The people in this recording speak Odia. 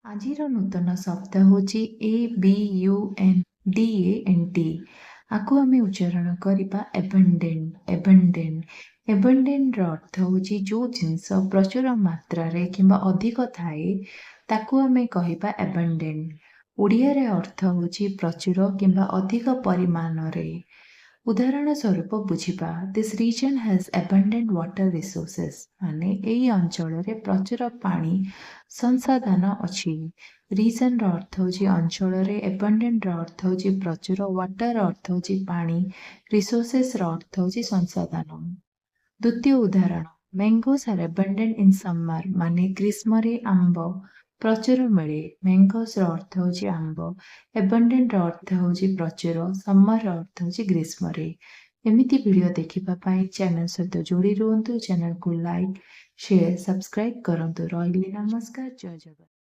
ଆଜିର ନୂତନ ଶବ୍ଦ ହେଉଛି ABUNDANT। ଆକୁ ଆମେ ଉଚ୍ଚାରଣ କରିବା abundant abundant। abundantର ଅର୍ଥ ହେଉଛି ଯେଉଁ ଜିନିଷ ପ୍ରଚୁର ମାତ୍ରାରେ କିମ୍ବା ଅଧିକ ଥାଏ ତାକୁ ଆମେ କହିବା abundant। ଓଡ଼ିଆରେ ଅର୍ଥ ହେଉଛି ପ୍ରଚୁର କିମ୍ବା ଅଧିକ ପରିମାଣରେ। ଉଦାହରଣ ସ୍ୱରୂପ ବୁଝିବା, this region has abundant water resources, ମାନେ ଏହି ଅଞ୍ଚଳରେ ପ୍ରଚୁର ପାଣି ସଂସାଧନ ଅଛି। ରିଜନ୍ର ଅର୍ଥ ହେଉଛି ଅଞ୍ଚଳରେ, abundantର ଅର୍ଥ ହେଉଛି ପ୍ରଚୁର, waterର ଅର୍ଥ ହେଉଛି ପାଣି, resourcesର ଅର୍ଥ ହେଉଛି ସଂସାଧନ। ଦ୍ୱିତୀୟ ଉଦାହରଣ, mangoes R abundant in summer, ମାନେ ଗ୍ରୀଷ୍ମରେ ଆମ୍ବ ପ୍ରଚୁର ମିଳେ। ମ୍ୟାଙ୍ଗୋସ୍ର ଅର୍ଥ ହେଉଛି ଆମ୍ବ, abundantର ଅର୍ଥ ହେଉଛି ପ୍ରଚୁର, ସମରର ଅର୍ଥ ହେଉଛି ଗ୍ରୀଷ୍ମରେ। ଏମିତି ଭିଡ଼ିଓ ଦେଖିବା ପାଇଁ ଚ୍ୟାନେଲ ସହିତ ଯୋଡ଼ି ରୁହନ୍ତୁ। ଚ୍ୟାନେଲକୁ ଲାଇକ୍, ସେୟାର, ସବସ୍କ୍ରାଇବ୍ କରନ୍ତୁ। ରହିଲି ନମସ୍କାର, ଜୟ ଜଗନ୍ନାଥ।